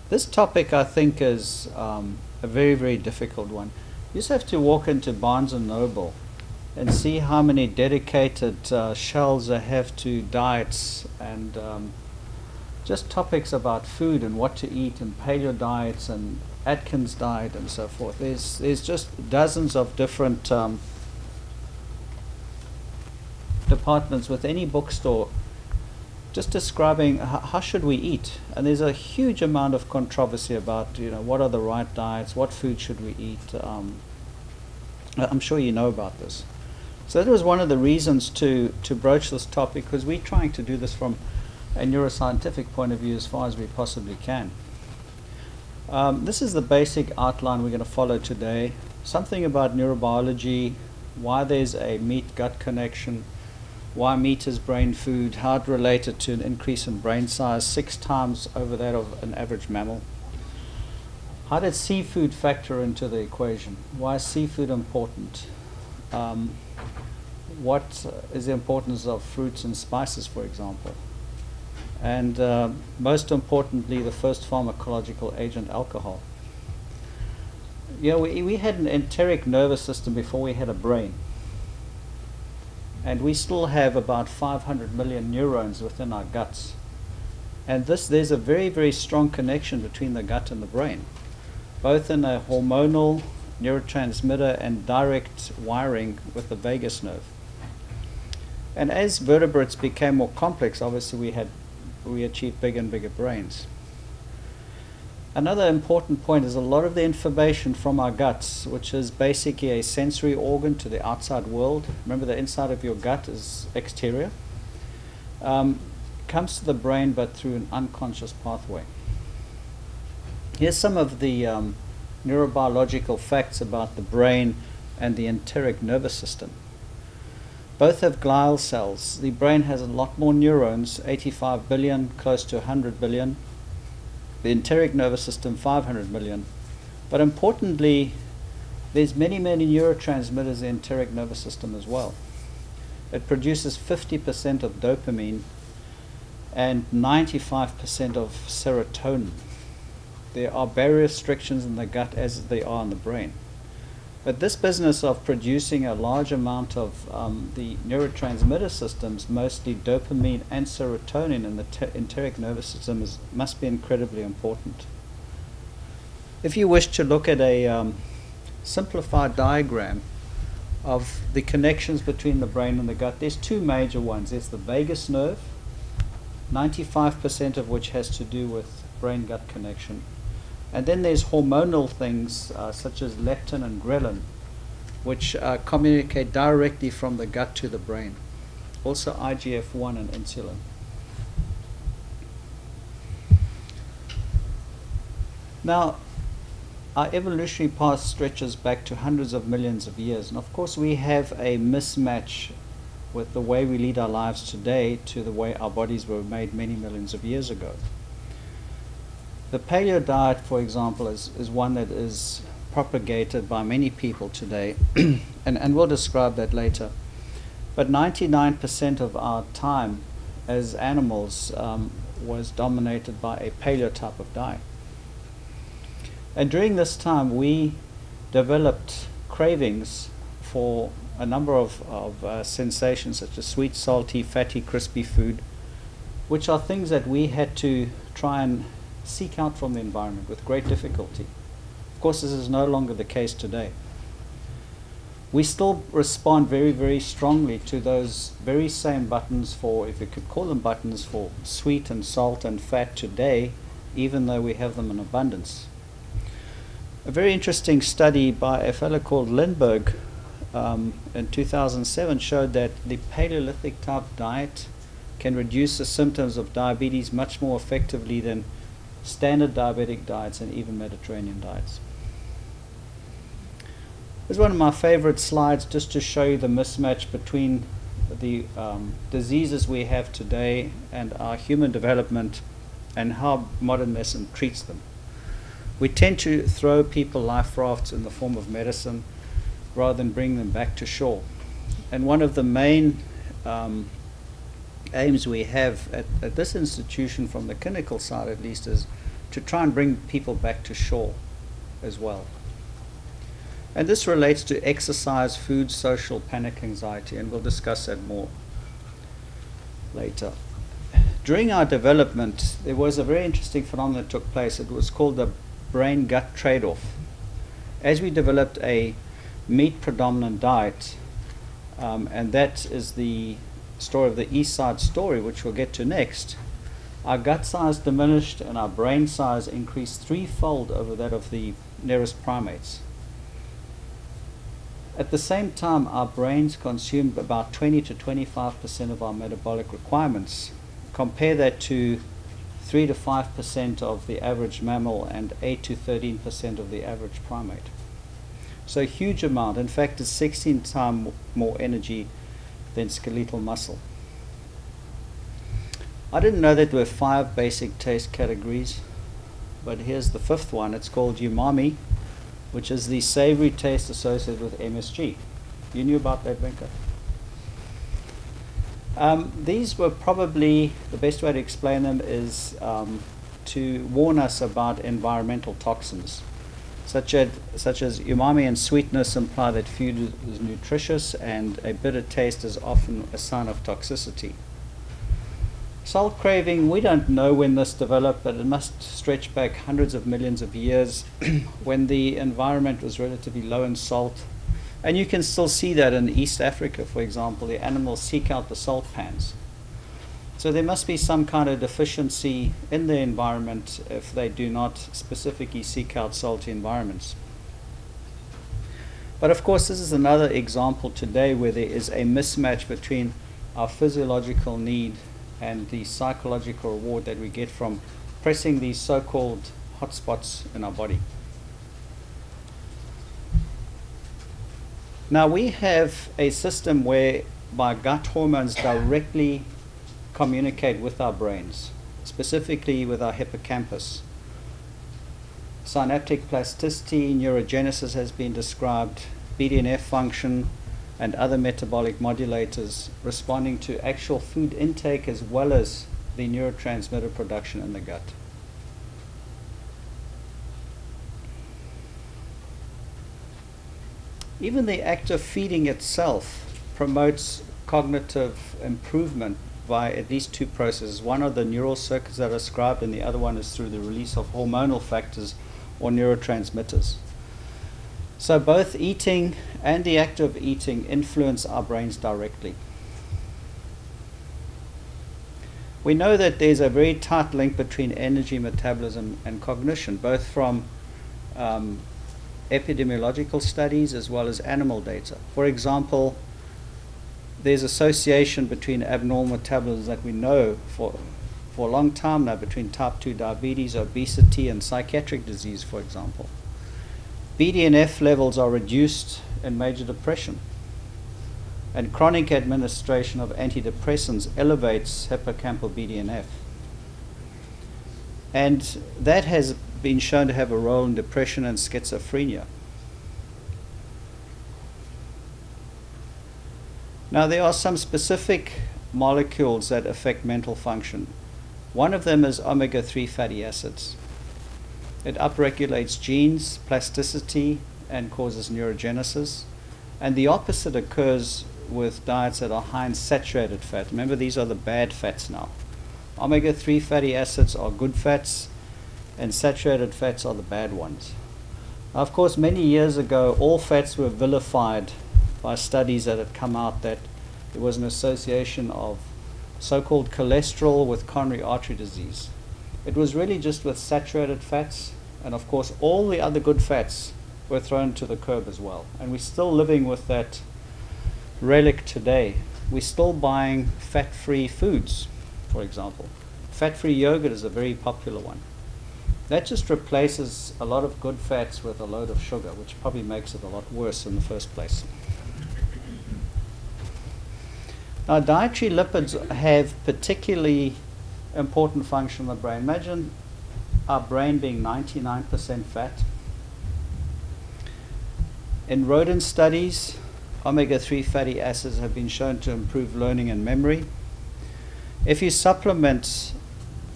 This topic, I think, is a very, very difficult one. You just have to walk into Barnes and Noble and see how many dedicated shelves they have to diets and just topics about food and what to eat and paleo diets and Atkins diet and so forth. There's just dozens of different departments with any bookstore just describing how should we eat, and there's a huge amount of controversy about what are the right diets, what food should we eat. I'm sure you know about this. So that was one of the reasons to broach this topic, because we're trying to do this from a neuroscientific point of view as far as we possibly can. This is the basic outline we're going to follow today. Something about neurobiology, why there's a meat-gut connection, why meat is brain food, how it related to an increase in brain size 6 times over that of an average mammal. How did seafood factor into the equation? Why is seafood important? What is the importance of fruits and spices, for example? And most importantly, the first pharmacological agent, alcohol. We had an enteric nervous system before we had a brain. And we still have about 500 million neurons within our guts. And there's a very, very strong connection between the gut and the brain, both in a hormonal, neurotransmitter, and direct wiring with the vagus nerve. And as vertebrates became more complex, obviously we achieved bigger and bigger brains. Another important point is a lot of the information from our guts, which is basically a sensory organ to the outside world. Remember, the inside of your gut is exterior. Comes to the brain, but through an unconscious pathway. Here's some of the neurobiological facts about the brain and the enteric nervous system. Both have glial cells. The brain has a lot more neurons, 85 billion, close to 100 billion. The enteric nervous system, 500 million. But importantly, there's many, many neurotransmitters in the enteric nervous system as well. It produces 50% of dopamine and 95% of serotonin. There are barrier restrictions in the gut as they are in the brain. But this business of producing a large amount of the neurotransmitter systems, mostly dopamine and serotonin in the enteric nervous system, must be incredibly important. If you wish to look at a simplified diagram of the connections between the brain and the gut, there's 2 major ones. There's the vagus nerve, 95% of which has to do with brain-gut connection. And then there's hormonal things such as leptin and ghrelin, which communicate directly from the gut to the brain. Also IGF-1 and insulin. Now, our evolutionary past stretches back to hundreds of millions of years. And of course, we have a mismatch with the way we lead our lives today to the way our bodies were made many millions of years ago. The paleo diet, for example, is one that is propagated by many people today, and we'll describe that later. But 99% of our time as animals was dominated by a paleo type of diet. And during this time, we developed cravings for a number of sensations, such as sweet, salty, fatty, crispy food, which are things that we had to try and seek out from the environment with great difficulty. Of course, this is no longer the case today. We still respond very, very strongly to those very same buttons for, if you could call them buttons, for sweet and salt and fat today, even though we have them in abundance. A very interesting study by a fellow called Lindbergh in 2007 showed that the Paleolithic type diet can reduce the symptoms of diabetes much more effectively than standard diabetic diets and even Mediterranean diets. Here's one of my favorite slides just to show you the mismatch between the diseases we have today and our human development and how modern medicine treats them. We tend to throw people life rafts in the form of medicine rather than bring them back to shore. And one of the main aims we have at this institution, from the clinical side at least, is to try and bring people back to shore as well. And this relates to exercise, food, social, panic, anxiety, and we'll discuss that more later. During our development, there was a very interesting phenomenon that took place. It was called the brain-gut trade-off. As we developed a meat-predominant diet, and that is the story of the East Side Story, which we'll get to next, our gut size diminished and our brain size increased threefold over that of the nearest primates. At the same time, our brains consumed about 20 to 25% of our metabolic requirements. Compare that to 3 to 5% of the average mammal and 8 to 13% of the average primate. So a huge amount. In fact, it's 16 times more energy than skeletal muscle. I didn't know that there were 5 basic taste categories, but here's the 5th one. It's called umami, which is the savory taste associated with MSG. You knew about that, Venka? These were probably, the best way to explain them is to warn us about environmental toxins, such as umami and sweetness imply that food is nutritious, and a bitter taste is often a sign of toxicity. Salt craving, we don't know when this developed, but it must stretch back hundreds of millions of years when the environment was relatively low in salt. And you can still see that in East Africa, for example. The animals seek out the salt pans. So there must be some kind of deficiency in the environment if they do not specifically seek out salty environments. But of course, this is another example today where there is a mismatch between our physiological need and the psychological reward that we get from pressing these so-called hotspots in our body. Now we have a system whereby gut hormones directly communicate with our brains, specifically with our hippocampus. Synaptic plasticity, neurogenesis has been described, BDNF function, and other metabolic modulators responding to actual food intake as well as the neurotransmitter production in the gut. Even the act of feeding itself promotes cognitive improvement by at least 2 processes. One are the neural circuits that are described, and the other one is through the release of hormonal factors or neurotransmitters. So both eating and the act of eating influence our brains directly. We know that there's a very tight link between energy metabolism and cognition, both from epidemiological studies as well as animal data. For example, there's association between abnormal metabolism that we know for a long time now between type 2 diabetes, obesity, and psychiatric disease, for example. BDNF levels are reduced in major depression, and chronic administration of antidepressants elevates hippocampal BDNF. And that has been shown to have a role in depression and schizophrenia. Now, there are some specific molecules that affect mental function. One of them is omega-3 fatty acids. It upregulates genes, plasticity, and causes neurogenesis. And the opposite occurs with diets that are high in saturated fat. Remember, these are the bad fats now. Omega-3 fatty acids are good fats, and saturated fats are the bad ones. Now, of course, many years ago, all fats were vilified by studies that had come out that there was an association of so-called cholesterol with coronary artery disease. It was really just with saturated fats, and of course all the other good fats were thrown to the curb as well. And we're still living with that relic today. We're still buying fat-free foods, for example. Fat-free yogurt is a very popular one. That just replaces a lot of good fats with a load of sugar, which probably makes it a lot worse in the first place. Now, dietary lipids have particularly important function in the brain. Imagine our brain being 99% fat. In rodent studies, omega-3 fatty acids have been shown to improve learning and memory. If you supplement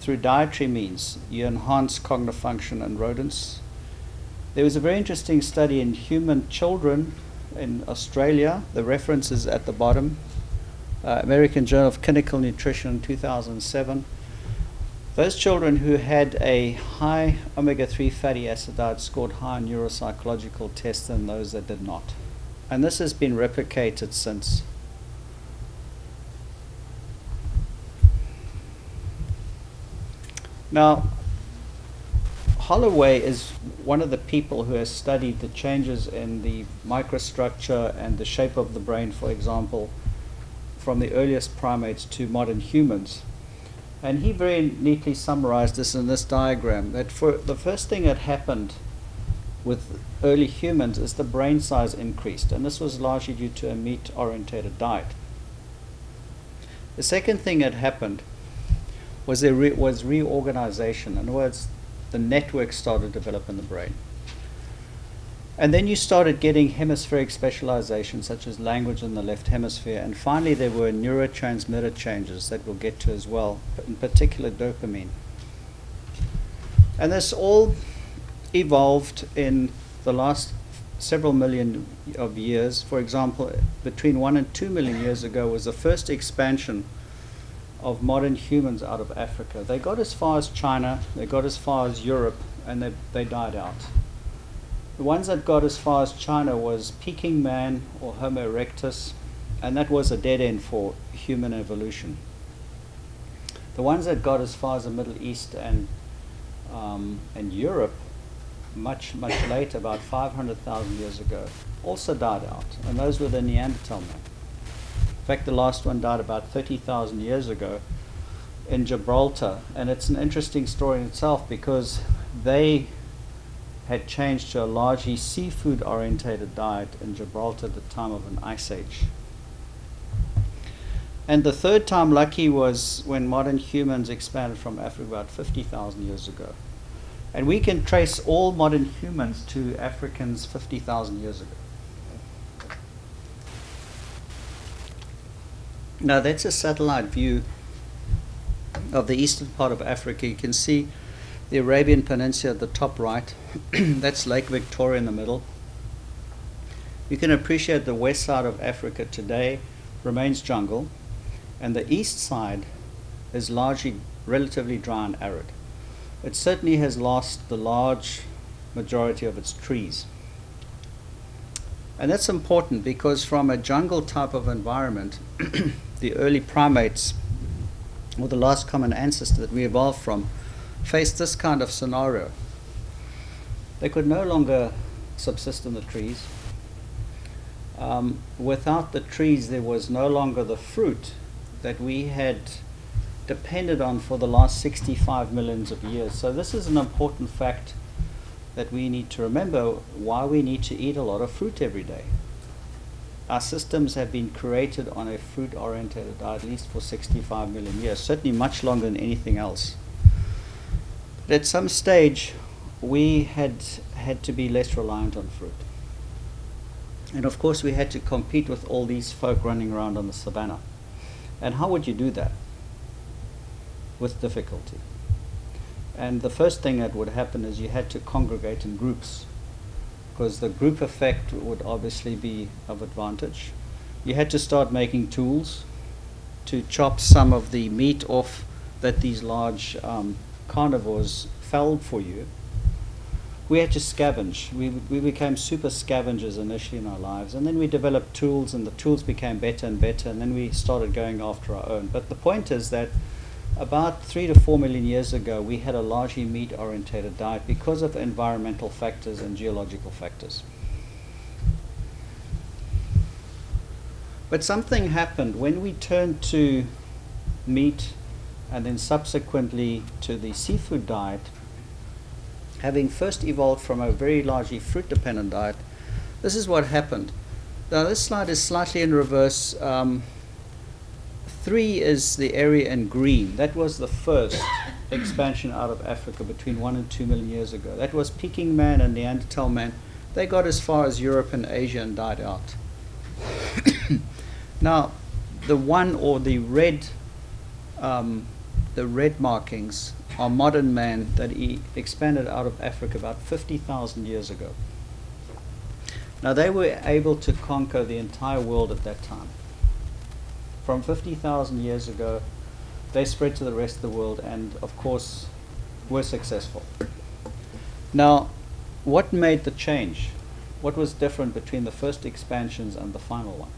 through dietary means, you enhance cognitive function in rodents. There was a very interesting study in human children in Australia. The reference is at the bottom. American Journal of Clinical Nutrition, 2007. Those children who had a high omega-3 fatty acid diet scored higher neuropsychological tests than those that did not. And this has been replicated since. Now, Holloway is one of the people who has studied the changes in the microstructure and the shape of the brain, for example, from the earliest primates to modern humans. And he very neatly summarized this in this diagram, that for the first thing that happened with early humans is the brain size increased, and this was largely due to a meat-orientated diet. The second thing that happened was reorganization. In other words, the network started to develop in the brain. And then you started getting hemispheric specialization, such as language in the left hemisphere. And finally, there were neurotransmitter changes that we'll get to as well, in particular dopamine. And this all evolved in the last several million of years. For example, between 1 and 2 million years ago was the first expansion of modern humans out of Africa. They got as far as China, they got as far as Europe, and they died out. The ones that got as far as China was Peking man or Homo erectus, and that was a dead end for human evolution. The ones that got as far as the Middle East and Europe, much later, about 500,000 years ago, also died out, and those were the Neanderthal men. In fact, the last one died about 30,000 years ago in Gibraltar, and it's an interesting story in itself because they had changed to a largely seafood-orientated diet in Gibraltar at the time of an ice age. And the third time lucky was when modern humans expanded from Africa about 50,000 years ago. And we can trace all modern humans to Africans 50,000 years ago. Now that's a satellite view of the eastern part of Africa. You can see the Arabian Peninsula at the top right. That's Lake Victoria in the middle. You can appreciate the west side of Africa today remains jungle, and the east side is largely relatively dry and arid. It certainly has lost the large majority of its trees. And that's important because from a jungle type of environment, the early primates, or the last common ancestor that we evolved from, faced this kind of scenario. They could no longer subsist in the trees. Without the trees, there was no longer the fruit that we had depended on for the last 65 millions of years. So this is an important fact that we need to remember, why we need to eat a lot of fruit every day. Our systems have been created on a fruit-oriented diet at least for 65 million years, certainly much longer than anything else. But at some stage, we had to be less reliant on fruit. And of course, we had to compete with all these folk running around on the savannah. And how would you do that? With difficulty. And the first thing that would happen is you had to congregate in groups, because the group effect would obviously be of advantage. You had to start making tools to chop some of the meat off that these large carnivores felled for you. We had to scavenge. We became super scavengers initially in our lives, and then we developed tools, and the tools became better and better, and then we started going after our own. But the point is that about 3 to 4 million years ago, we had a largely meat-orientated diet because of environmental factors and geological factors. But something happened when we turned to meat and then subsequently to the seafood diet. Having first evolved from a very largely fruit-dependent diet, this is what happened. Now this slide is slightly in reverse. 3 is the area in green. That was the first expansion out of Africa between 1 and 2 million years ago. That was Peking man and Neanderthal man. They got as far as Europe and Asia and died out. Now, the one or the red the red markings are modern man that he expanded out of Africa about 50,000 years ago. Now they were able to conquer the entire world at that time. From 50,000 years ago, they spread to the rest of the world and, of course, were successful. Now, what made the change? What was different between the first expansions and the final one?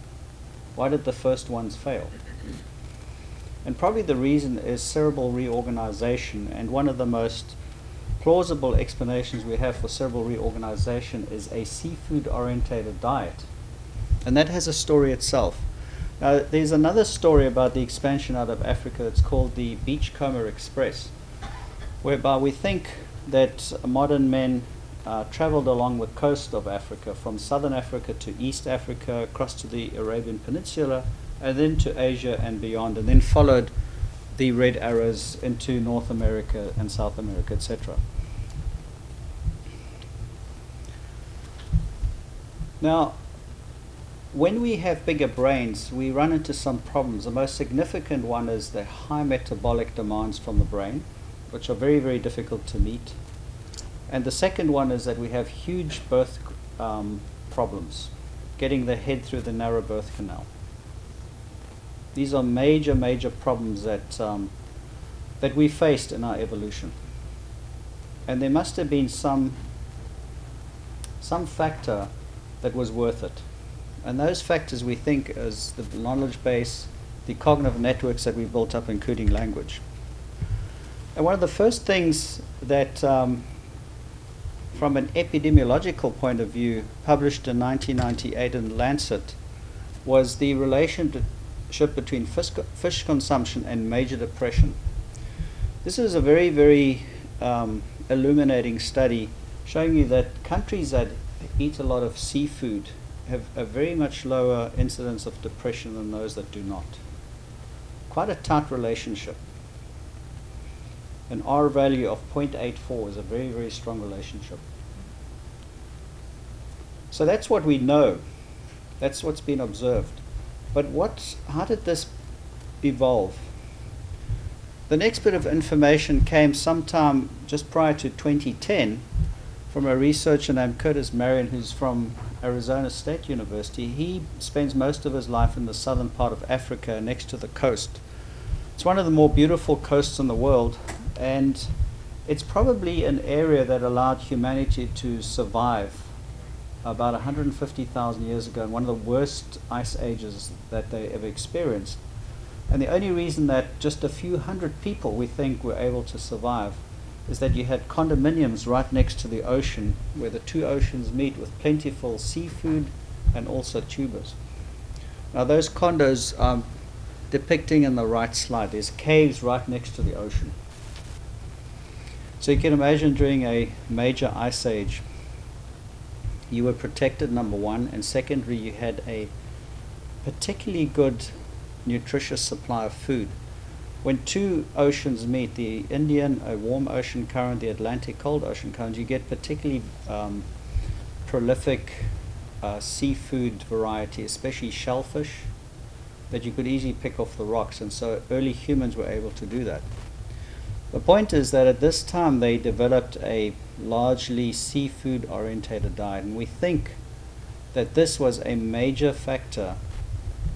Why did the first ones fail? And probably the reason is cerebral reorganization, and one of the most plausible explanations we have for cerebral reorganization is a seafood-orientated diet. And that has a story itself. Now, there's another story about the expansion out of Africa. It's called the Beachcomber Express, whereby we think that modern men traveled along the coast of Africa, from southern Africa to East Africa, across to the Arabian Peninsula, and then to Asia and beyond, and then followed the red arrows into North America and South America, etc. Now, when we have bigger brains, we run into some problems. The most significant one is the high metabolic demands from the brain, which are very, very difficult to meet. And the second one is that we have huge birth problems, getting the head through the narrow birth canal. These are major, major problems that we faced in our evolution. And there must have been some factor that was worth it. And those factors we think is the knowledge base, the cognitive networks that we built up, including language. And one of the first things that, from an epidemiological point of view, published in 1998 in Lancet, was the relationship between fish consumption and major depression. This is a very, very illuminating study showing you that countries that eat a lot of seafood have a very much lower incidence of depression than those that do not. Quite a tight relationship. An R value of 0.84 is a very, very strong relationship. So that's what we know. That's what's been observed. But how did this evolve? The next bit of information came sometime just prior to 2010 from a researcher named Curtis Marion, who's from Arizona State University. He spends most of his life in the southern part of Africa next to the coast. It's one of the more beautiful coasts in the world, and it's probably an area that allowed humanity to survive about 150,000 years ago in one of the worst ice ages that they ever experienced. And the only reason that just a few hundred people, we think, were able to survive is that you had condominiums right next to the ocean, where the two oceans meet, with plentiful seafood and also tubers. Now those condos are depicting in the right slide. There's caves right next to the ocean. So you can imagine during a major ice age, you were protected, number one, and secondly, you had a particularly good nutritious supply of food. When two oceans meet, the Indian, a warm ocean current, the Atlantic cold ocean current, you get particularly prolific seafood variety, especially shellfish, that you could easily pick off the rocks, and so early humans were able to do that. The point is that at this time they developed a largely seafood-orientated diet, and we think that this was a major factor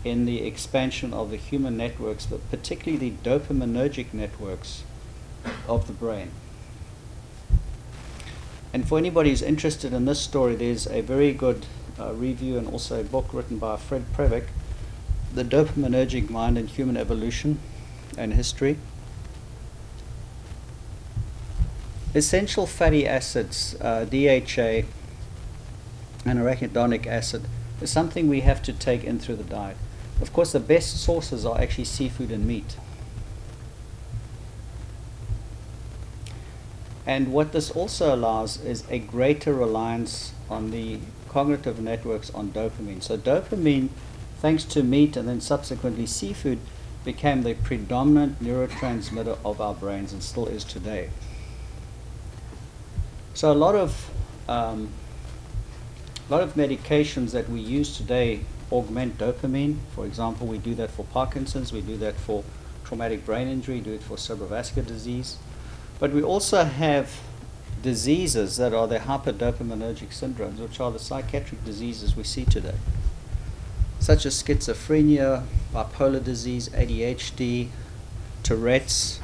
in the expansion of the human networks, but particularly the dopaminergic networks of the brain. And for anybody who's interested in this story, there's a very good review and also a book written by Fred Previck, The Dopaminergic Mind in Human Evolution and History. Essential fatty acids, DHA, and arachidonic acid, is something we have to take in through the diet. Of course, the best sources are actually seafood and meat. And what this also allows is a greater reliance on the cognitive networks on dopamine. So dopamine, thanks to meat and then subsequently seafood, became the predominant neurotransmitter of our brains and still is today. So a lot of medications that we use today augment dopamine. For example, we do that for Parkinson's, we do that for traumatic brain injury, do it for cerebrovascular disease. But we also have diseases that are the hyperdopaminergic syndromes, which are the psychiatric diseases we see today, such as schizophrenia, bipolar disease, ADHD, Tourette's.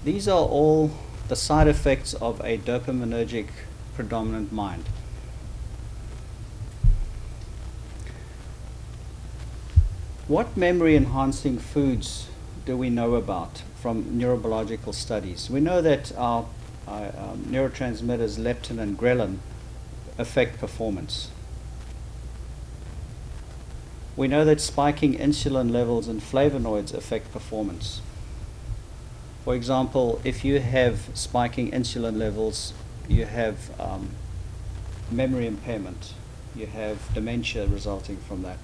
These are all the side effects of a dopaminergic predominant mind. What memory enhancing foods do we know about from neurobiological studies? We know that our neurotransmitters leptin and ghrelin affect performance. We know that spiking insulin levels and flavonoids affect performance. For example, if you have spiking insulin levels, you have memory impairment, you have dementia resulting from that.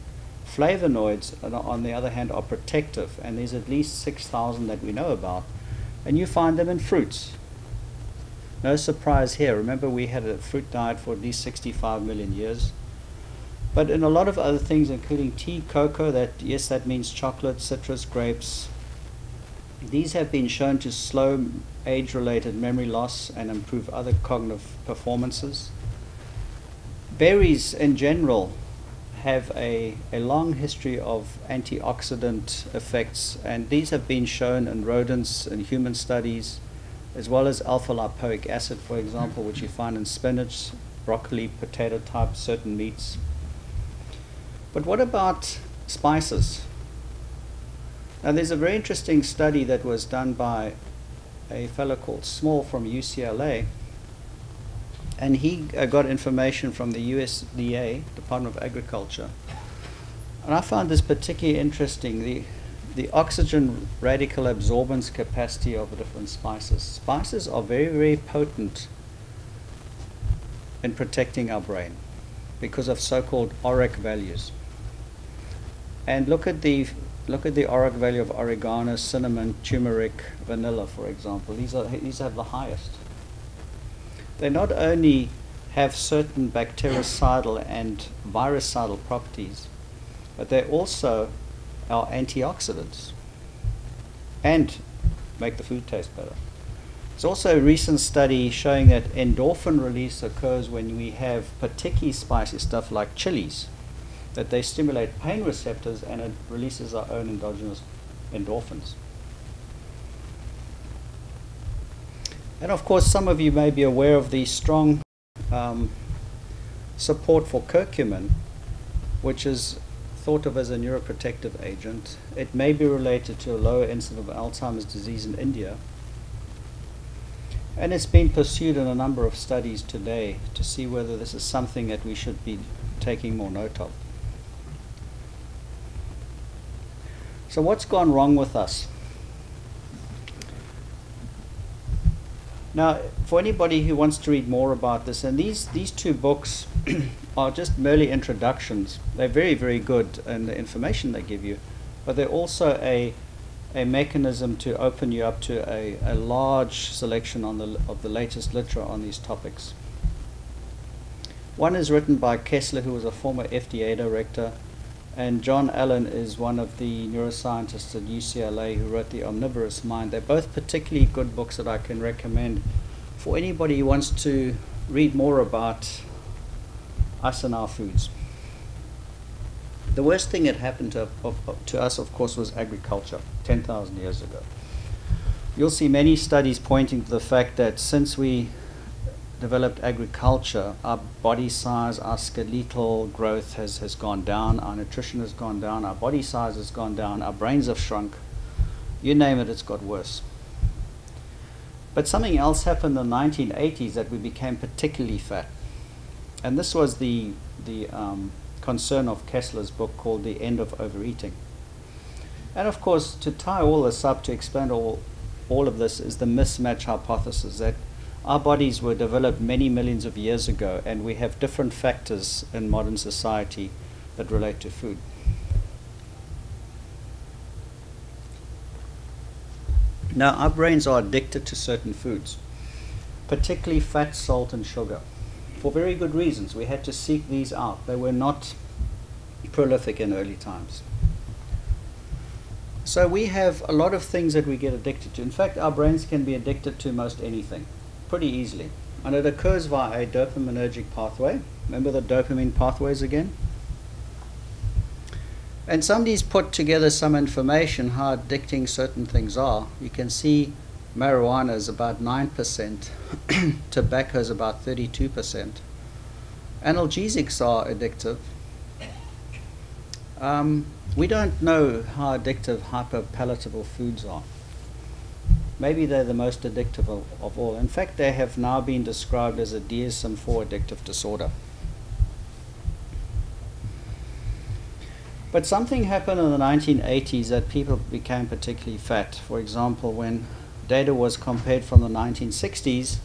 Flavonoids, on the other hand, are protective, and there's at least 6,000 that we know about, and you find them in fruits. No surprise here. Remember, we had a fruit diet for at least 65 million years. But in a lot of other things, including tea, cocoa, that means chocolate, citrus, grapes, these have been shown to slow age-related memory loss and improve other cognitive performances. Berries in general have a long history of antioxidant effects, and these have been shown in rodents and human studies, as well as alpha-lipoic acid, for example, which you find in spinach, broccoli, potato type, certain meats. But what about spices? Now, there's a very interesting study that was done by a fellow called Small from UCLA, and he got information from the USDA, Department of Agriculture. And I found this particularly interesting, the oxygen radical absorbance capacity of the different spices. Spices are very, very potent in protecting our brain because of so-called ORAC values. And look at the ORAC value of oregano, cinnamon, turmeric, vanilla, for example. These have the highest. They not only have certain bactericidal and virucidal properties, but they also are antioxidants and make the food taste better. There's also a recent study showing that endorphin release occurs when we have particularly spicy stuff like chilies, that they stimulate pain receptors and it releases our own endogenous endorphins. And of course, some of you may be aware of the strong support for curcumin, which is thought of as a neuroprotective agent. It may be related to a lower incidence of Alzheimer's disease in India. And it's been pursued in a number of studies today to see whether this is something that we should be taking more note of. So what's gone wrong with us? Now, for anybody who wants to read more about this, and these two books are just merely introductions. They're very, very good in the information they give you, but they're also a mechanism to open you up to a large selection of the latest literature on these topics. One is written by Kessler, who was a former FDA director, and John Allen is one of the neuroscientists at UCLA who wrote The Omnivorous Mind. They're both particularly good books that I can recommend for anybody who wants to read more about us and our foods. The worst thing that happened to us, of course, was agriculture 10,000 years ago. You'll see many studies pointing to the fact that since we developed agriculture, our body size, our skeletal growth has gone down, our nutrition has gone down, our body size has gone down, our brains have shrunk. You name it, it's got worse. But something else happened in the 1980s that we became particularly fat. And this was the concern of Kessler's book called The End of Overeating. And of course, to tie all this up, to explain all of this, is the mismatch hypothesis that our bodies were developed many millions of years ago, and we have different factors in modern society that relate to food. Now, our brains are addicted to certain foods, particularly fat, salt, and sugar, for very good reasons. We had to seek these out. They were not prolific in early times. So we have a lot of things that we get addicted to. In fact, our brains can be addicted to most anything pretty easily. And it occurs via a dopaminergic pathway. Remember the dopamine pathways again? And somebody's put together some information how addicting certain things are. You can see marijuana is about 9%, tobacco is about 32%. Analgesics are addictive. We don't know how addictive hyperpalatable foods are. Maybe they're the most addictive of all. In fact, they have now been described as a DSM-4 addictive disorder. But something happened in the 1980s that people became particularly fat. For example, when data was compared from the 1960s,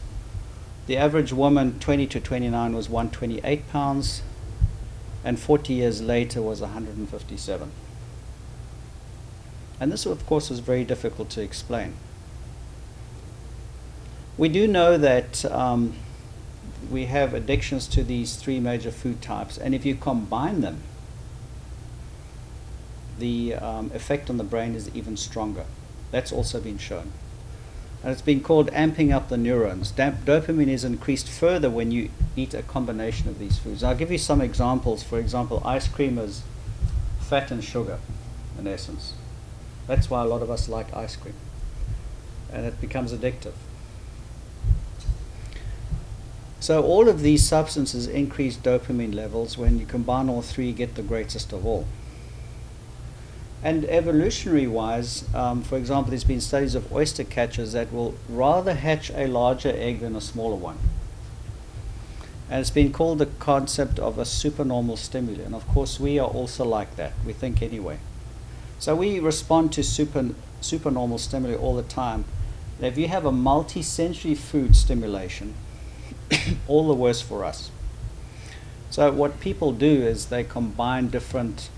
the average woman 20 to 29 was 128 pounds, and 40 years later was 157. And this, of course, was very difficult to explain. We do know that we have addictions to these three major food types, and if you combine them, the effect on the brain is even stronger. That's also been shown. And it's been called amping up the neurons. Dopamine is increased further when you eat a combination of these foods. I'll give you some examples. For example, ice cream is fat and sugar, in essence. That's why a lot of us like ice cream. And it becomes addictive. So all of these substances increase dopamine levels. When you combine all three, you get the greatest of all. And evolutionary-wise, for example, there's been studies of oyster catchers that will rather hatch a larger egg than a smaller one. And it's been called the concept of a supernormal stimuli. And of course, we are also like that. We think anyway. So we respond to supernormal stimuli all the time. And if you have a multi-sensory food stimulation, all the worse for us. So what people do is they combine different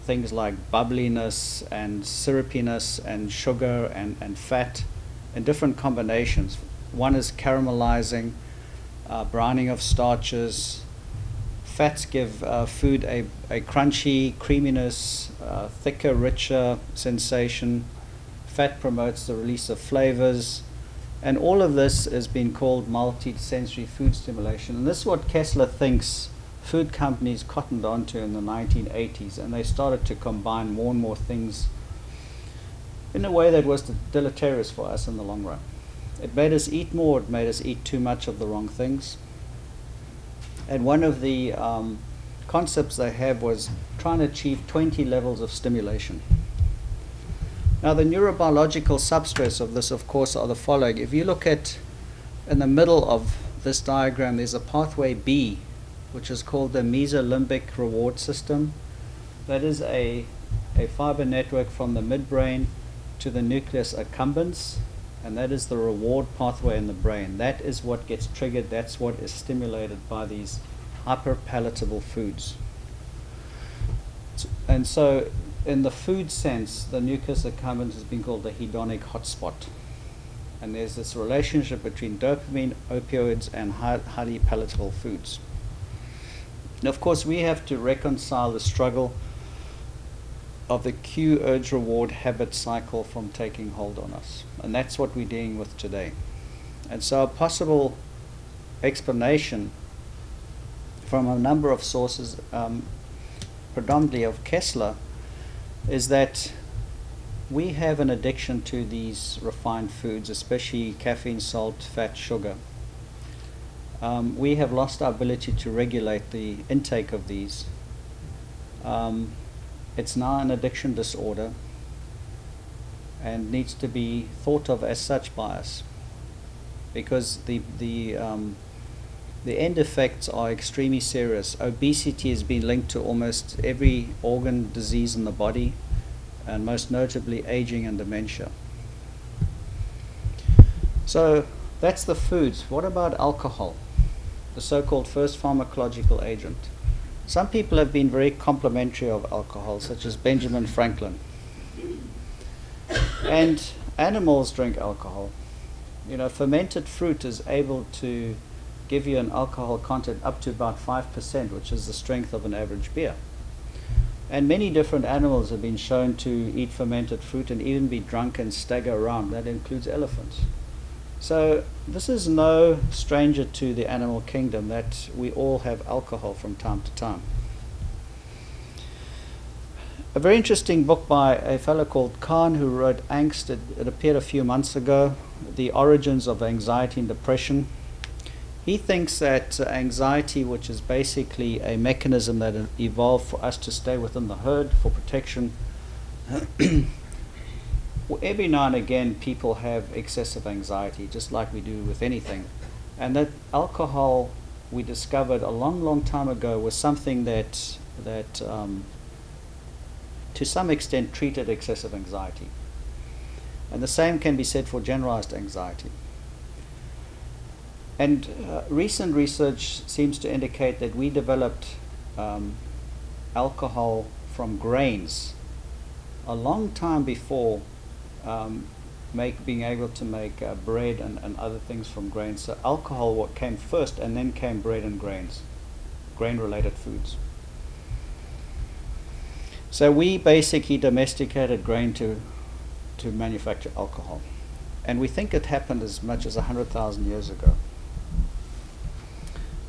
things like bubbliness and syrupiness and sugar and fat in different combinations. One is caramelizing, browning of starches. Fats give food a crunchy creaminess, thicker, richer sensation. Fat promotes the release of flavors. And all of this has been called multi-sensory food stimulation. And this is what Kessler thinks food companies cottoned onto in the 1980s, and they started to combine more and more things in a way that was deleterious for us in the long run. It made us eat more, it made us eat too much of the wrong things. And one of the concepts they have was trying to achieve 20 levels of stimulation. Now the neurobiological substress of this, of course, are the following. If you look at in the middle of this diagram, there's a pathway B, which is called the mesolimbic reward system. That is a fiber network from the midbrain to the nucleus accumbens, and that is the reward pathway in the brain. That is what gets triggered, that's what is stimulated by these hyperpalatable foods. And so in the food sense, the nucleus accumbens has been called the hedonic hotspot. And there's this relationship between dopamine, opioids, and highly palatable foods. And of course, we have to reconcile the struggle of the cue, urge, reward, habit cycle from taking hold on us. And that's what we're dealing with today. And so a possible explanation from a number of sources, predominantly of Kessler, is that we have an addiction to these refined foods, especially caffeine, salt, fat, sugar. We have lost our ability to regulate the intake of these. It's now an addiction disorder and needs to be thought of as such by us, because the end effects are extremely serious. Obesity has been linked to almost every organ disease in the body, and most notably aging and dementia. So that's the foods. What about alcohol, the so-called first pharmacological agent? Some people have been very complimentary of alcohol, such as Benjamin Franklin. And animals drink alcohol. You know, fermented fruit is able to give you an alcohol content up to about 5%, which is the strength of an average beer. And many different animals have been shown to eat fermented fruit and even be drunk and stagger around. That includes elephants. So this is no stranger to the animal kingdom, that we all have alcohol from time to time. A very interesting book by a fellow called Kahn, who wrote Angst. It appeared a few months ago, The Origins of Anxiety and Depression. He thinks that anxiety, which is basically a mechanism that evolved for us to stay within the herd for protection, every now and again people have excessive anxiety, just like we do with anything. And that alcohol, we discovered a long, long time ago, was something that to some extent treated excessive anxiety. And the same can be said for generalized anxiety. And recent research seems to indicate that we developed alcohol from grains a long time before being able to make bread and other things from grains. So alcohol what came first, and then came bread and grains, grain-related foods. So we basically domesticated grain to manufacture alcohol. And we think it happened as much as 100,000 years ago.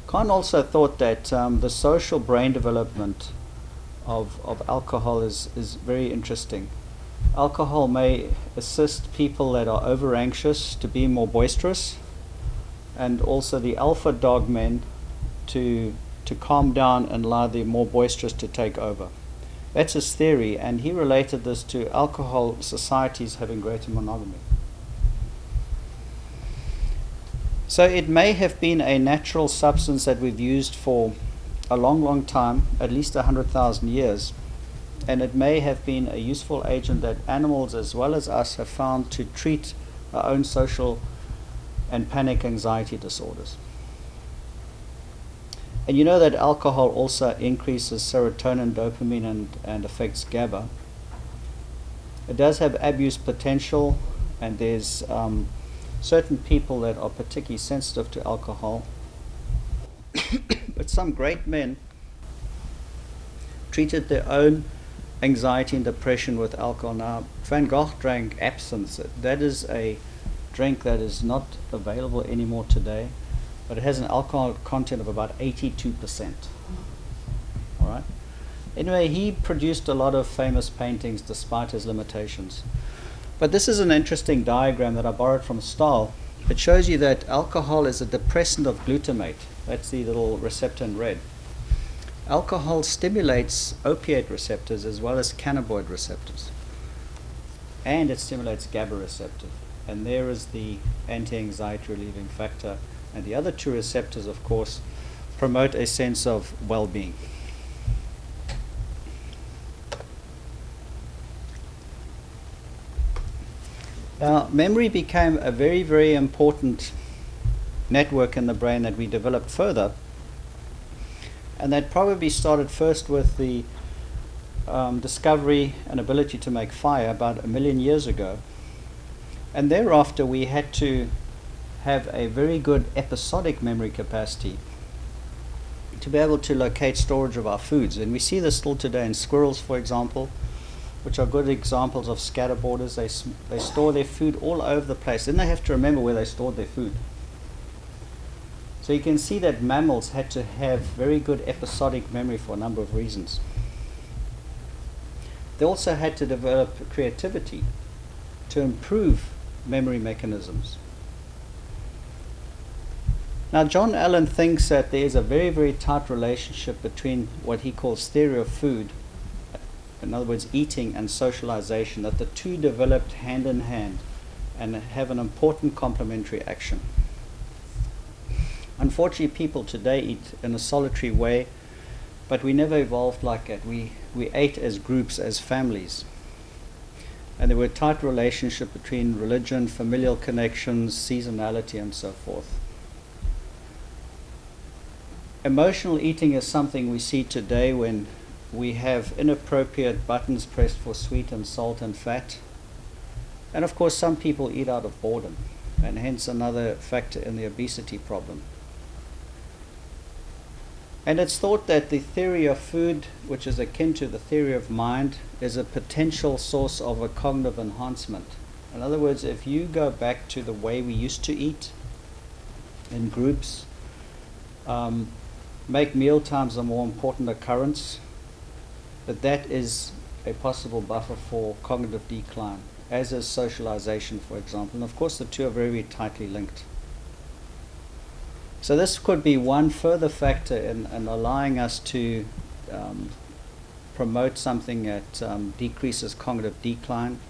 Kahn also thought that the social brain development of alcohol is very interesting. Alcohol may assist people that are over anxious to be more boisterous, and also the alpha dog men to calm down and allow the more boisterous to take over. That's his theory, and he related this to alcohol societies having greater monogamy. So it may have been a natural substance that we've used for a long, long time, at least 100,000 years, and it may have been a useful agent that animals as well as us have found to treat our own social and panic anxiety disorders. And you know that alcohol also increases serotonin, dopamine, and affects GABA. It does have abuse potential, and there's certain people that are particularly sensitive to alcohol. But some great men treated their own anxiety and depression with alcohol. Now, Van Gogh drank absinthe. That is a drink that is not available anymore today, but it has an alcohol content of about 82%. All right. Anyway, he produced a lot of famous paintings despite his limitations. But this is an interesting diagram that I borrowed from Stahl. It shows you that alcohol is a depressant of glutamate. That's the little receptor in red. Alcohol stimulates opiate receptors as well as cannabinoid receptors. And it stimulates GABA receptor. And there is the anti-anxiety relieving factor. And the other two receptors, of course, promote a sense of well-being. Now, memory became a very, very important network in the brain that we developed further. And that probably started first with the discovery and ability to make fire about 1 million years ago. And thereafter, we had to have a very good episodic memory capacity to be able to locate storage of our foods. And we see this still today in squirrels, for example, which are good examples of scatterboarders. They store their food all over the place. Then they have to remember where they stored their food. So you can see that mammals had to have very good episodic memory for a number of reasons. They also had to develop creativity to improve memory mechanisms. Now, John Allen thinks that there is a very, very tight relationship between what he calls theory of food, in other words, eating, and socialization, that the two developed hand in hand and have an important complementary action. Unfortunately, people today eat in a solitary way, but we never evolved like that. We ate as groups, as families. And there were a tight relationship between religion, familial connections, seasonality, and so forth. Emotional eating is something we see today when we have inappropriate buttons pressed for sweet and salt and fat. And of course, some people eat out of boredom, and hence another factor in the obesity problem. And it's thought that the theory of food, which is akin to the theory of mind, is a potential source of a cognitive enhancement. In other words, if you go back to the way we used to eat in groups, make meal times a more important occurrence, that is a possible buffer for cognitive decline, as is socialization, for example. And of course, the two are very, very tightly linked. So this could be one further factor in allowing us to promote something that decreases cognitive decline,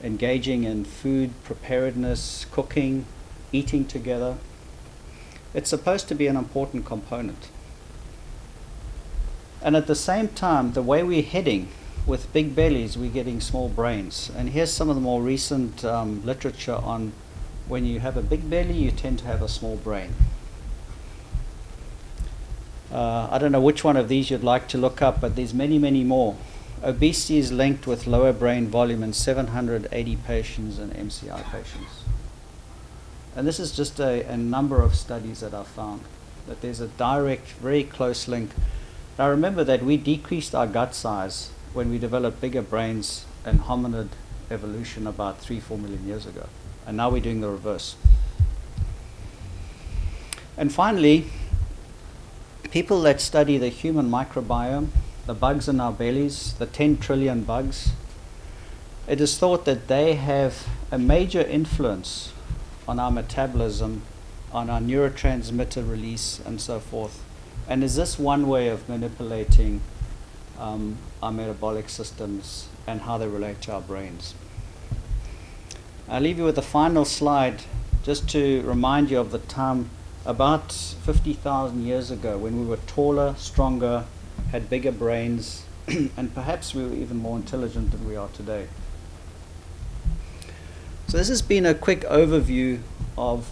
engaging in food preparedness, cooking, eating together. It's supposed to be an important component. And at the same time, the way we're heading with big bellies, we're getting small brains. And here's some of the more recent literature on when you have a big belly, you tend to have a small brain. I don't know which one of these you'd like to look up, but there's many, many more. Obesity is linked with lower brain volume in 780 patients and MCI patients. And this is just a number of studies that I've found, that there's a direct, very close link. Now remember that we decreased our gut size when we developed bigger brains in hominid evolution about 3-4 million years ago. And now we're doing the reverse. And finally, people that study the human microbiome, the bugs in our bellies, the 10 trillion bugs, it is thought that they have a major influence on our metabolism, on our neurotransmitter release, and so forth. And is this one way of manipulating our metabolic systems and how they relate to our brains? I'll leave you with a final slide just to remind you of the time about 50,000 years ago when we were taller, stronger, had bigger brains, and perhaps we were even more intelligent than we are today. So this has been a quick overview of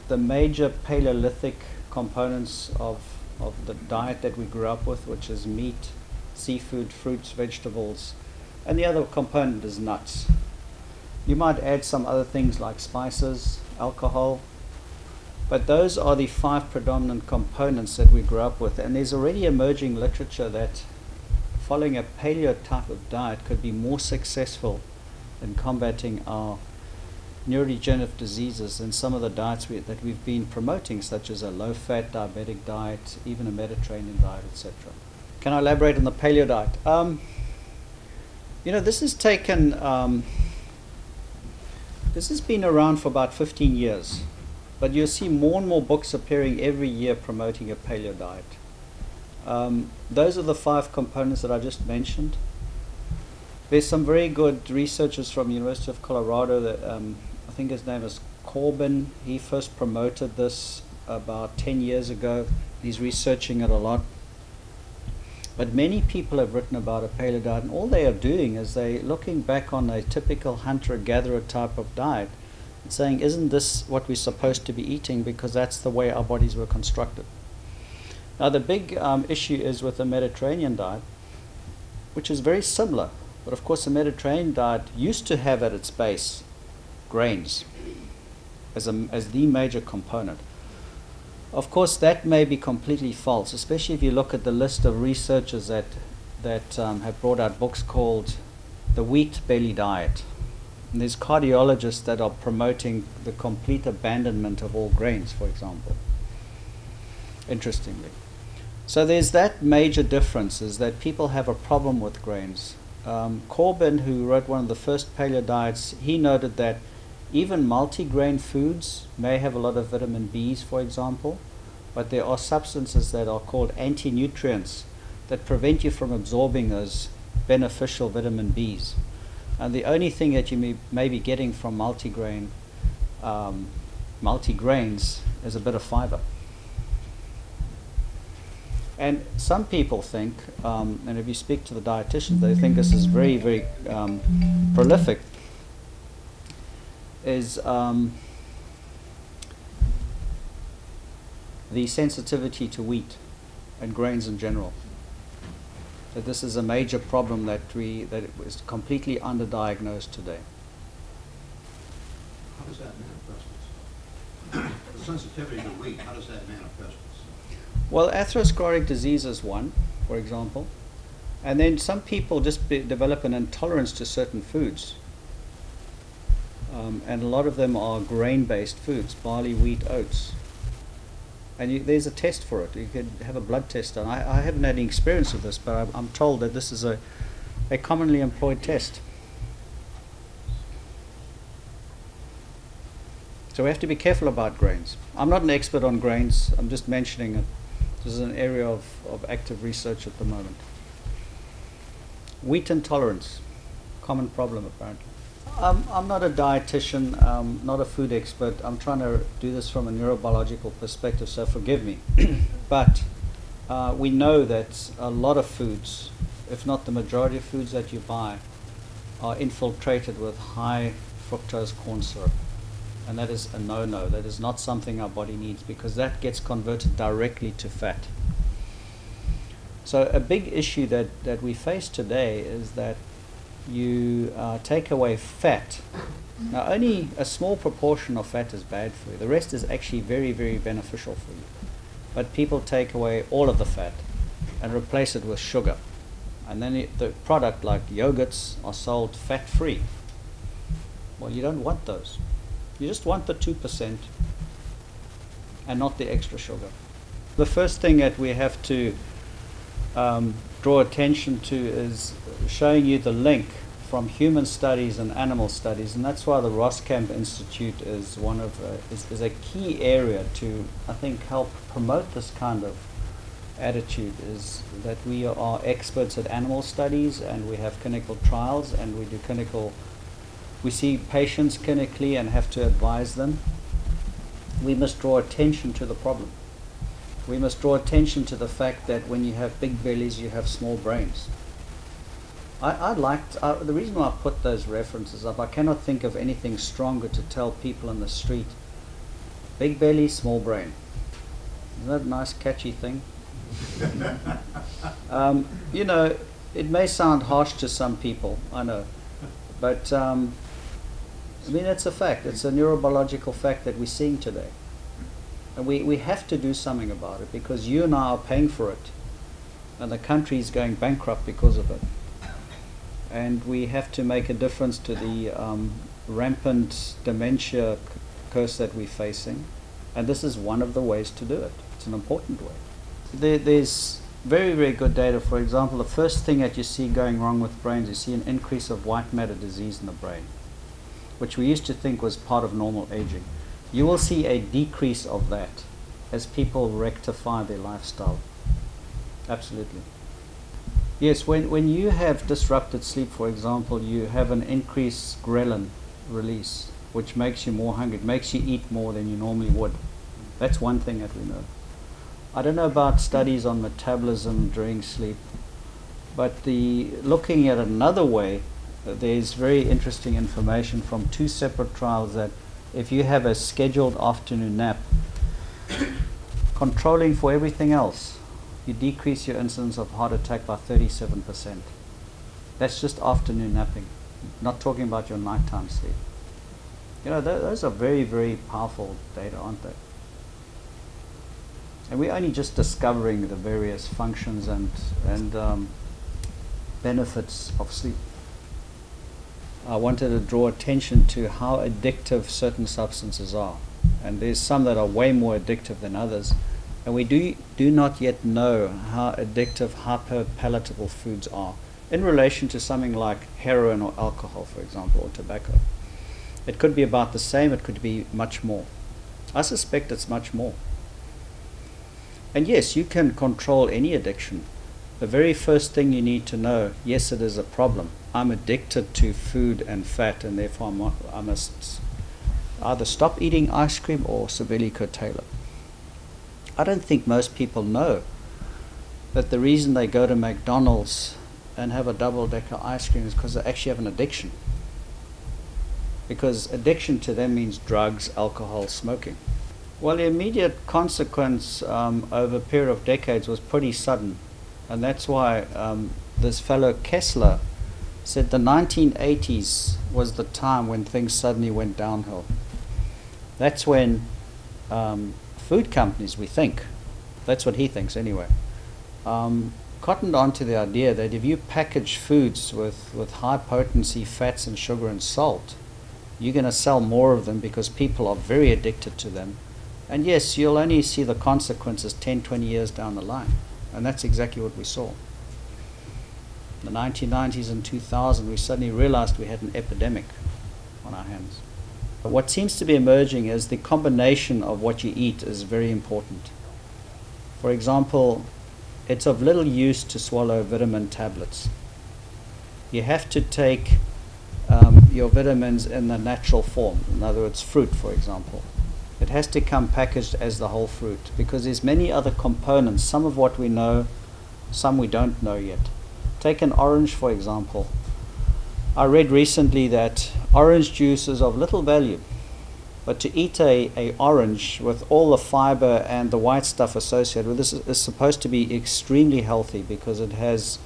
the major Paleolithic components of the diet that we grew up with, which is meat, seafood, fruits, vegetables, and the other component is nuts. You might add some other things like spices, alcohol, but those are the 5 predominant components that we grew up with. And there's already emerging literature that following a paleo type of diet could be more successful in combating our neurodegenerative diseases than some of the diets that we've been promoting, such as a low-fat diabetic diet, even a Mediterranean diet, etc. Can I elaborate on the paleo diet? This has taken... This has been around for about 15 years, but you'll see more and more books appearing every year promoting a paleo diet. Those are the 5 components that I just mentioned. There's some very good researchers from the University of Colorado that I think his name is Corbin. He first promoted this about 10 years ago. He's researching it a lot. But many people have written about a paleo diet, and all they are doing is they're looking back on a typical hunter-gatherer type of diet and saying, isn't this what we're supposed to be eating, because that's the way our bodies were constructed. Now the big issue is with the Mediterranean diet, which is very similar, but of course the Mediterranean diet used to have at its base grains as the major component. Of course, that may be completely false, especially if you look at the list of researchers that have brought out books called The Wheat Belly Diet. And there's cardiologists that are promoting the complete abandonment of all grains, for example, interestingly. So there's that major difference, is that people have a problem with grains. Corbin, who wrote one of the first paleo diets, he noted that even multi-grain foods may have a lot of vitamin Bs, for example, but there are substances that are called anti-nutrients that prevent you from absorbing those beneficial vitamin Bs. And the only thing that you may be getting from multi-grains is a bit of fiber. And some people think, and if you speak to the dietitians, they think this is very, very prolific, is the sensitivity to wheat and grains in general. That this is a major problem that is completely underdiagnosed today. How does that manifest itself? The sensitivity to wheat, how does that manifest itself? Well, atherosclerotic disease is one, for example. And then some people just develop an intolerance to certain foods. And a lot of them are grain-based foods, barley, wheat, oats. And there's a test for it. You could have a blood test done. I haven't had any experience with this, but I'm told that this is a commonly employed test. So we have to be careful about grains. I'm not an expert on grains. I'm just mentioning it. This is an area of active research at the moment. Wheat intolerance, common problem apparently. I'm not a dietitian, not a food expert. I'm trying to do this from a neurobiological perspective, so forgive me. But we know that a lot of foods, if not the majority of foods that you buy, are infiltrated with high fructose corn syrup. And that is a no-no. That is not something our body needs, because that gets converted directly to fat. So a big issue that we face today is that you take away fat. Now, only a small proportion of fat is bad for you. The rest is actually very, very beneficial for you. But people take away all of the fat and replace it with sugar. And then the product like yogurts are sold fat-free. Well, you don't want those. You just want the 2% and not the extra sugar. The first thing that we have to draw attention to is showing you the link from human studies and animal studies, and that's why the Roskamp Institute is is a key area to, I think, help promote this kind of attitude. Is that we are experts at animal studies, and we have clinical trials, and we see patients clinically and have to advise them. We must draw attention to the problem. We must draw attention to the fact that when you have big bellies, you have small brains. The reason why I put those references up, I cannot think of anything stronger to tell people in the street. Big belly, small brain. Isn't that a nice, catchy thing? You know, it may sound harsh to some people, I know. But, I mean, it's a fact. It's a neurobiological fact that we're seeing today. And we have to do something about it, because you and I are paying for it. And the country is going bankrupt because of it. And we have to make a difference to the rampant dementia curse that we're facing. And this is one of the ways to do it. It's an important way. There's very, very good data. For example, the first thing that you see going wrong with brains, you see an increase of white matter disease in the brain, which we used to think was part of normal aging. You will see a decrease of that as people rectify their lifestyle. Absolutely. Yes, when you have disrupted sleep, for example, you have an increased ghrelin release, which makes you more hungry. It makes you eat more than you normally would. That's one thing that we know. I don't know about studies on metabolism during sleep, but looking at another way, there's very interesting information from 2 separate trials that if you have a scheduled afternoon nap, controlling for everything else, you decrease your incidence of heart attack by 37%. That's just afternoon napping, not talking about your nighttime sleep. You know, those are very, very powerful data, aren't they? And we're only just discovering the various functions and benefits of sleep. I wanted to draw attention to how addictive certain substances are. And there's some that are way more addictive than others. And we do not yet know how addictive hyperpalatable foods are in relation to something like heroin or alcohol, for example, or tobacco. It could be about the same, it could be much more. I suspect it's much more. And yes, you can control any addiction. The very first thing you need to know, yes, it is a problem. I'm addicted to food and fat, and therefore I must either stop eating ice cream or severely curtail it. I don't think most people know that the reason they go to McDonald's and have a double-decker ice cream is because they actually have an addiction. Because addiction to them means drugs, alcohol, smoking. Well, the immediate consequence over a period of decades was pretty sudden. And that's why this fellow Kessler said the 1980s was the time when things suddenly went downhill. That's when food companies, we think, That's what he thinks anyway. Cottoned on to the idea that if you package foods with high potency fats and sugar and salt, you're going to sell more of them because people are very addicted to them. And yes, you'll only see the consequences 10, 20 years down the line. And that's exactly what we saw. In the 1990s and 2000, we suddenly realized we had an epidemic on our hands. But what seems to be emerging is the combination of what you eat is very important. For example, it's of little use to swallow vitamin tablets. You have to take your vitamins in the natural form. In other words, fruit, for example. It has to come packaged as the whole fruit because there's many other components, some of what we know, some we don't know yet. Take an orange, for example. I read recently that orange juice is of little value, but to eat a orange with all the fiber and the white stuff associated with this is supposed to be extremely healthy because it has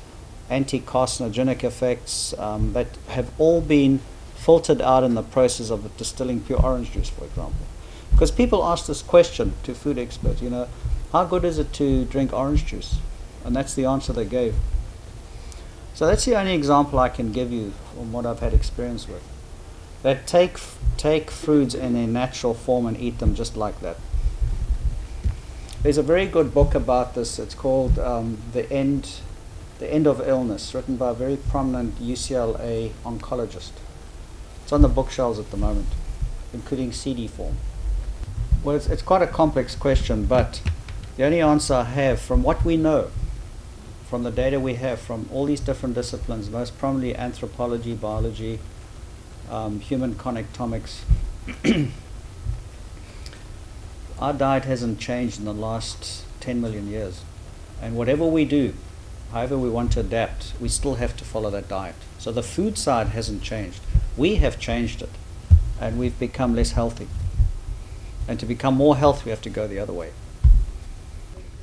anti-carcinogenic effects that have all been filtered out in the process of distilling pure orange juice, for example. Because people ask this question to food experts, how good is it to drink orange juice? And that's the answer they gave. So that's the only example I can give you from what I've had experience with. That take foods in a natural form and eat them just like that. There's a very good book about this. It's called The End of Illness, written by a very prominent UCLA oncologist. It's on the bookshelves at the moment, including CD form. Well, it's quite a complex question, but the only answer I have from what we know, from the data we have from all these different disciplines, most prominently anthropology, biology, human connectomics, our diet hasn't changed in the last 10 million years. And whatever we do, however we want to adapt, we still have to follow that diet. So the food side hasn't changed. We have changed it, and we've become less healthy. And to become more healthy, we have to go the other way.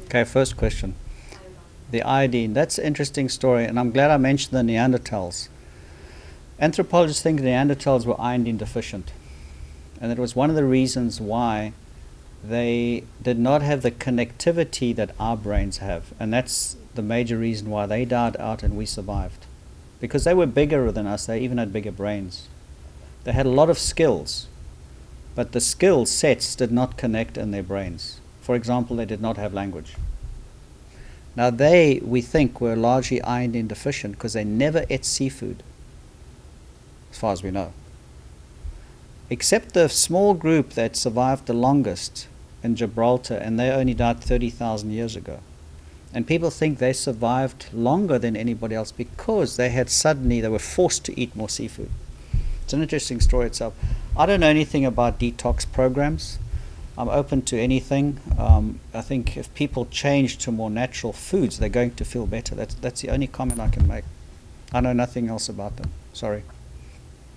Okay, first question. The iodine. That's an interesting story, and I'm glad I mentioned the Neanderthals. Anthropologists think Neanderthals were iodine deficient. And it was one of the reasons why they did not have the connectivity that our brains have. And that's the major reason why they died out and we survived. Because they were bigger than us, they even had bigger brains. They had a lot of skills, but the skill sets did not connect in their brains. For example, they did not have language. Now we think, were largely iodine deficient because they never ate seafood, as far as we know. Except the small group that survived the longest in Gibraltar, and they only died 30,000 years ago. And people think they survived longer than anybody else because they were forced to eat more seafood. It's an interesting story itself. I don't know anything about detox programs. I'm open to anything. I think if people change to more natural foods, they're going to feel better. That's the only comment I can make. I know nothing else about them. Sorry.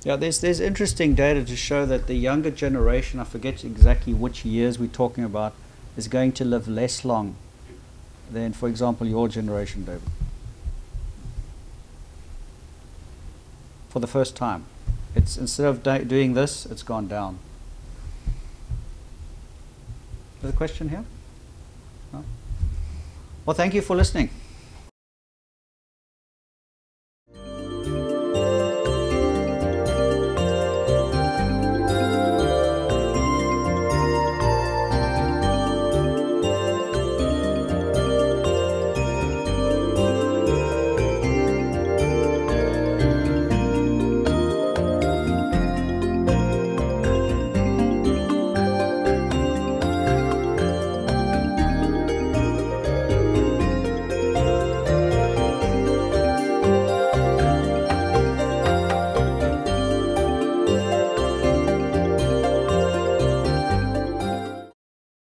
Yeah, there's interesting data to show that the younger generation, I forget exactly which years we're talking about, is going to live less long than, for example, your generation, David. For the first time. It's instead of doing this, it's gone down. Is there a question here? No? Well, thank you for listening.